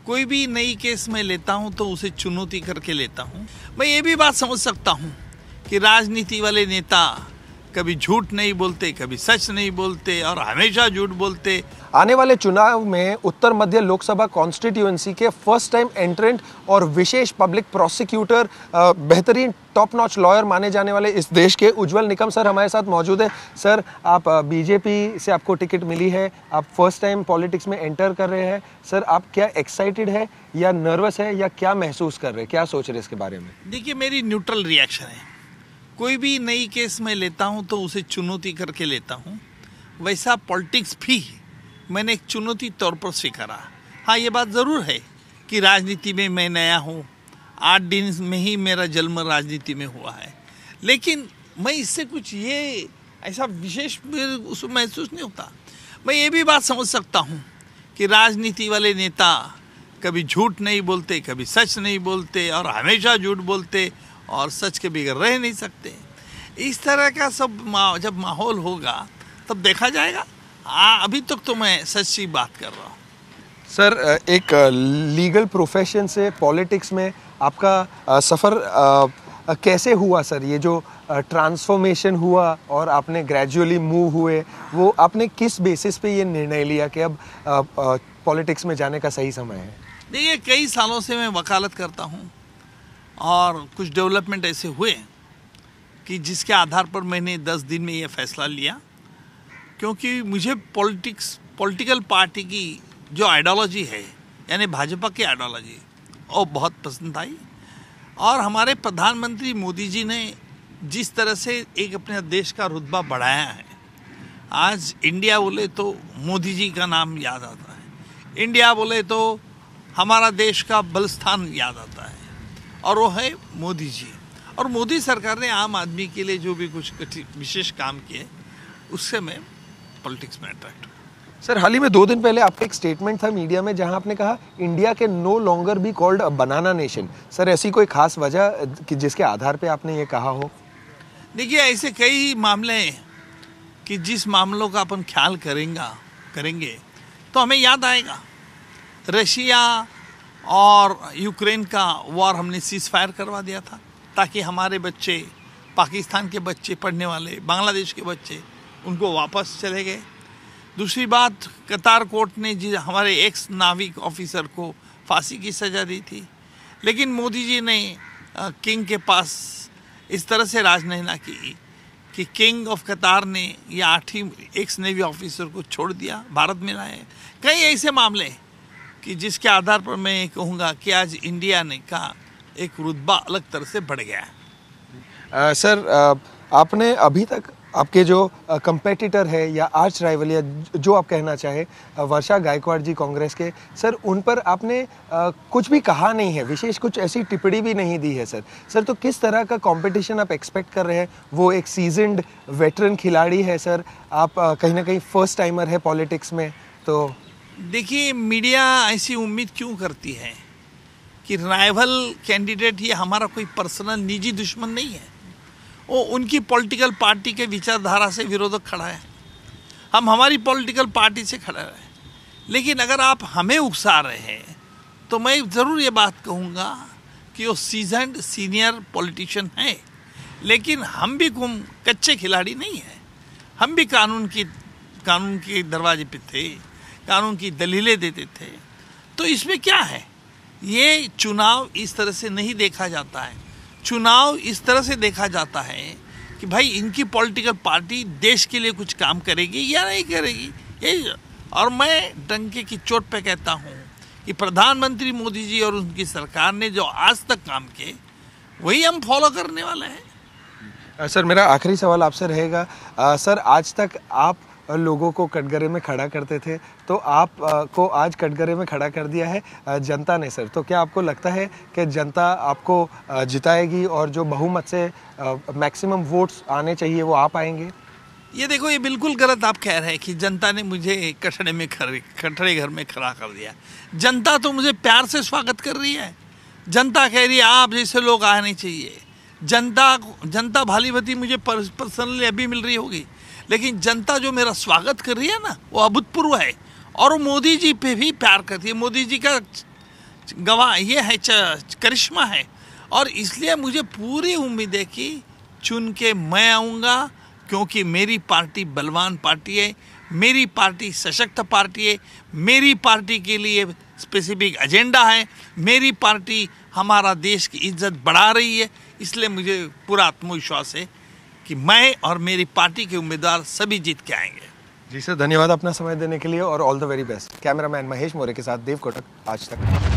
कोई भी नई केस मैं लेता हूं तो उसे चुनौती करके लेता हूं। मैं ये भी बात समझ सकता हूं कि राजनीति वाले नेता कभी झूठ नहीं बोलते, कभी सच नहीं बोलते और हमेशा झूठ बोलते। आने वाले चुनाव में उत्तर मध्य लोकसभा कॉन्स्टिट्यूएंसी के फर्स्ट टाइम एंट्रेंट और विशेष पब्लिक प्रोसिक्यूटर, बेहतरीन टॉप नॉच लॉयर माने जाने वाले इस देश के उज्जवल निकम सर हमारे साथ मौजूद है। सर, आप बीजेपी से आपको टिकट मिली है, आप फर्स्ट टाइम पॉलिटिक्स में एंटर कर रहे हैं। सर, आप क्या एक्साइटेड है या नर्वस है या क्या महसूस कर रहे हैं, क्या सोच रहे हैं इसके बारे में? देखिए, मेरी न्यूट्रल रिएक्शन है। कोई भी नई केस मैं लेता हूं तो उसे चुनौती करके लेता हूं। वैसा पॉलिटिक्स भी मैंने एक चुनौती तौर पर स्वीकारा। हाँ, ये बात ज़रूर है कि राजनीति में मैं नया हूँ। 8 दिन में ही मेरा जन्म राजनीति में हुआ है, लेकिन मैं इससे कुछ ये ऐसा विशेष उसमें महसूस नहीं होता। मैं ये भी बात समझ सकता हूँ कि राजनीति वाले नेता कभी झूठ नहीं बोलते, कभी सच नहीं बोलते और हमेशा झूठ बोलते और सच के बगैर रह नहीं सकते। इस तरह का सब जब माहौल होगा तब देखा जाएगा। अभी तक तो मैं सच्ची बात कर रहा हूँ। सर, एक लीगल प्रोफेशन से पॉलिटिक्स में आपका सफ़र कैसे हुआ सर? ये जो ट्रांसफॉर्मेशन हुआ और आपने ग्रेजुअली मूव हुए, वो आपने किस बेसिस पे ये निर्णय लिया कि अब पॉलिटिक्स में जाने का सही समय है? देखिए, कई सालों से मैं वकालत करता हूँ और कुछ डेवलपमेंट ऐसे हुए कि जिसके आधार पर मैंने 10 दिन में ये फैसला लिया, क्योंकि मुझे पॉलिटिकल पार्टी की जो आइडियोलॉजी है, यानी भाजपा की आइडियोलॉजी, वो बहुत पसंद आई। और हमारे प्रधानमंत्री मोदी जी ने जिस तरह से एक अपने देश का रुतबा बढ़ाया है, आज इंडिया बोले तो मोदी जी का नाम याद आता है, इंडिया बोले तो हमारा देश का बलस्थान याद आता है, और वो है मोदी जी। और मोदी सरकार ने आम आदमी के लिए जो भी कुछ विशेष काम किए, उससे मैं पॉलिटिक्स में अट्रैक्ट हूँ। सर, हाल ही में 2 दिन पहले आपका एक स्टेटमेंट था मीडिया में जहां आपने कहा इंडिया के no longer be called a banana nation. Sir, ऐसी कोई खास वजह कि जिसके आधार पे आपने ये कहा हो? देखिए, ऐसे कई मामले हैं कि जिस मामलों का अपन ख्याल करेंगे तो हमें याद आएगा रशिया और यूक्रेन का वॉर। हमने सीज फायर करवा दिया था ताकि हमारे बच्चे, पाकिस्तान के बच्चे पढ़ने वाले, बांग्लादेश के बच्चे, उनको वापस चले गए। दूसरी बात, कतार कोर्ट ने हमारे एक्स नाविक ऑफिसर को फांसी की सज़ा दी थी, लेकिन मोदी जी ने किंग के पास इस तरह से राजनीति की कि किंग ऑफ कतार ने या 8वीं एक्स नेवी ऑफिसर को छोड़ दिया, भारत में लाए। कई ऐसे मामले कि जिसके आधार पर मैं ये कहूँगा कि आज इंडिया ने का एक रुतबा अलग तरह से बढ़ गया है। सर, आपने अभी तक आपके जो कंपेटिटर है या आर्च राइवल या जो आप कहना चाहे, वर्षा गायकवाड़ जी कांग्रेस के, सर उन पर आपने कुछ भी कहा नहीं है, विशेष कुछ ऐसी टिप्पणी भी नहीं दी है। सर तो किस तरह का कंपटीशन आप एक्सपेक्ट कर रहे हैं? वो एक सीजन्ड वेटरन खिलाड़ी है सर, आप कहीं ना कहीं फर्स्ट टाइमर है पॉलिटिक्स में। तो देखिए, मीडिया ऐसी उम्मीद क्यों करती है कि राइवल कैंडिडेट ही हमारा कोई पर्सनल निजी दुश्मन नहीं है, वो उनकी पॉलिटिकल पार्टी के विचारधारा से विरोधक खड़ा है, हम हमारी पॉलिटिकल पार्टी से खड़ा है। लेकिन अगर आप हमें उकसा रहे हैं तो मैं ज़रूर ये बात कहूँगा कि वो सीजन्ड सीनियर पॉलिटिशियन है, लेकिन हम भी कच्चे खिलाड़ी नहीं हैं। हम भी कानून के दरवाजे पे थे, कानून की दलीलें देते थे। तो इसमें क्या है, ये चुनाव इस तरह से नहीं देखा जाता है। चुनाव इस तरह से देखा जाता है कि भाई इनकी पॉलिटिकल पार्टी देश के लिए कुछ काम करेगी या नहीं करेगी, यही। और मैं डंके की चोट पे कहता हूँ कि प्रधानमंत्री मोदी जी और उनकी सरकार ने जो आज तक काम किए वही हम फॉलो करने वाले हैं। सर, मेरा आखिरी सवाल आपसे रहेगा। सर, आज तक आप लोगों को कटघरे में खड़ा करते थे, तो आप को आज कटघरे में खड़ा कर दिया है जनता ने सर। तो क्या आपको लगता है कि जनता आपको जिताएगी और जो बहुमत से मैक्सिमम वोट्स आने चाहिए वो आ पाएंगे? ये देखो, ये बिल्कुल गलत आप कह रहे हैं कि जनता ने मुझे कटघरे घर में खड़ा कर दिया। जनता तो मुझे प्यार से स्वागत कर रही है। जनता कह रही है आप जैसे लोग आने चाहिए। जनता भाली भती मुझे पर्सनली अभी मिल रही होगी, लेकिन जनता जो मेरा स्वागत कर रही है ना, वो अभूतपूर्व है। और वो मोदी जी पे भी प्यार करती है। मोदी जी का गवाह, ये है करिश्मा है। और इसलिए मुझे पूरी उम्मीद है कि चुन के मैं आऊँगा, क्योंकि मेरी पार्टी बलवान पार्टी है, मेरी पार्टी सशक्त पार्टी है, मेरी पार्टी के लिए स्पेसिफिक एजेंडा है, मेरी पार्टी हमारा देश की इज्जत बढ़ा रही है। इसलिए मुझे पूरा आत्मविश्वास है कि मैं और मेरी पार्टी के उम्मीदवार सभी जीत के आएंगे। जी सर, धन्यवाद अपना समय देने के लिए और all the very best. Cameraman Mahesh More के साथ देव कोटक, आज तक।